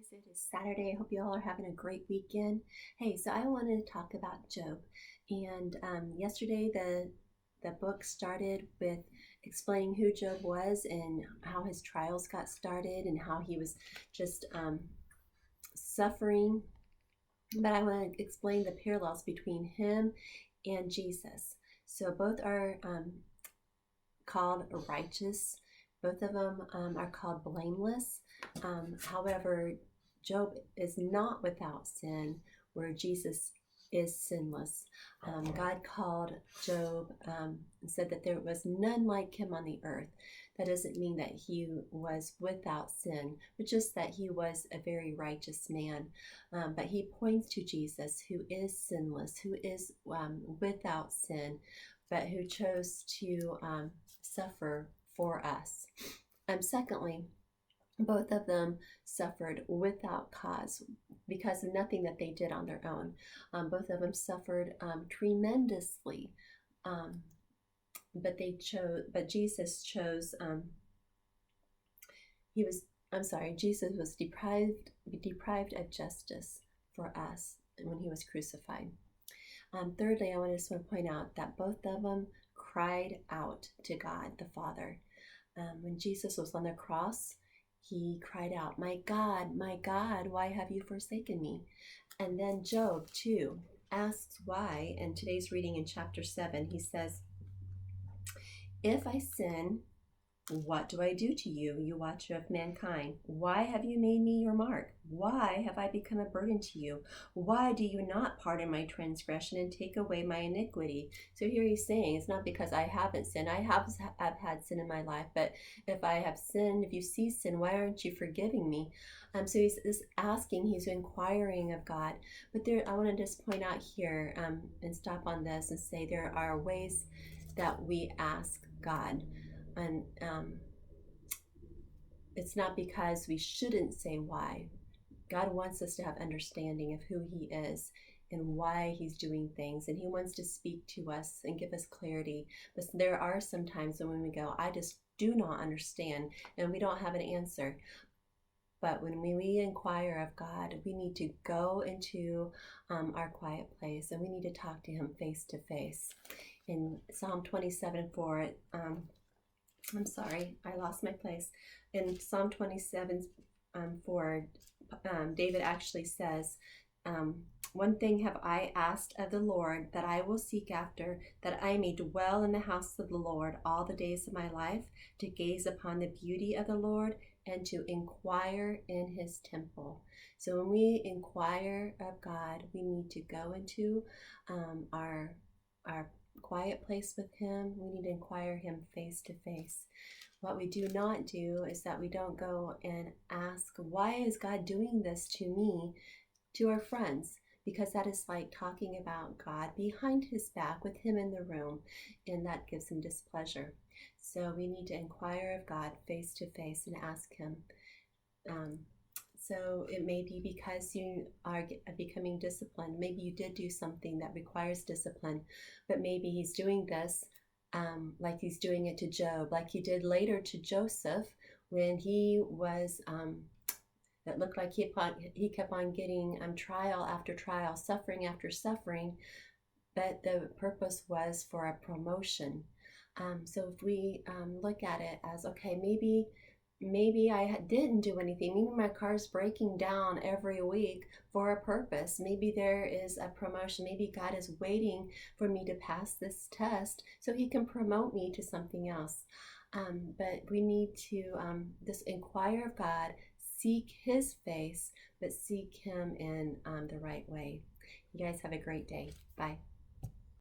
guys, it is Saturday. I hope you all are having a great weekend. Hey, so I wanted to talk about Job. And yesterday, the book started with explaining who Job was and how his trials got started and how he was just suffering. But I want to explain the parallels between him and Jesus. So both are called righteous. Both of them are called blameless. However, Job is not without sin, where Jesus is sinless. God called Job and said that there was none like him on the earth. That doesn't mean that he was without sin, but just that he was a very righteous man. But he points to Jesus, who is sinless, who is without sin, but who chose to suffer for us. Secondly, both of them suffered without cause because of nothing that they did on their own. Both of them suffered tremendously, but Jesus chose. Jesus was deprived of justice for us when he was crucified. Thirdly, I just want to point out that both of them cried out to God the Father. When Jesus was on the cross, he cried out, my God, why have you forsaken me?" And then Job, too, asks why. In today's reading in chapter 7, he says, "If I sin, what do I do to you, you watcher of mankind? Why have you made me your mark? Why have I become a burden to you? Why do you not pardon my transgression and take away my iniquity?" So here he's saying, it's not because I haven't sinned. I've had sin in my life, but if I have sinned, if you see sin, why aren't you forgiving me? So he's asking, he's inquiring of God. But I want to just point out here and stop on this and say there are ways that we ask God. And it's not because we shouldn't say why. God wants us to have understanding of who he is and why he's doing things. And he wants to speak to us and give us clarity. But there are some times when we go, I just do not understand, and we don't have an answer. But when we inquire of God, we need to go into our quiet place and we need to talk to him face to face. In Psalm 27:4, I'm sorry, I lost my place. In Psalm 27:4, David actually says, "One thing have I asked of the Lord that I will seek after, that I may dwell in the house of the Lord all the days of my life, to gaze upon the beauty of the Lord and to inquire in his temple." So when we inquire of God, we need to go into our quiet place with him. We need to inquire him face to face. What we do not do is that we don't go and ask, why is God doing this to me, to our friends? Because that is like talking about God behind his back with him in the room, and that gives him displeasure. So we need to inquire of God face to face and ask him. So it may be because you are becoming disciplined. Maybe you did do something that requires discipline, but maybe he's doing this like he's doing it to Job, like he did later to Joseph when he was, it looked like he kept on getting trial after trial, suffering after suffering, but the purpose was for a promotion. So if we look at it as, okay, maybe I didn't do anything. Maybe my car's breaking down every week for a purpose. Maybe there is a promotion. Maybe God is waiting for me to pass this test so he can promote me to something else. But we need to just inquire of God, seek his face, but seek him in the right way. You guys have a great day. Bye.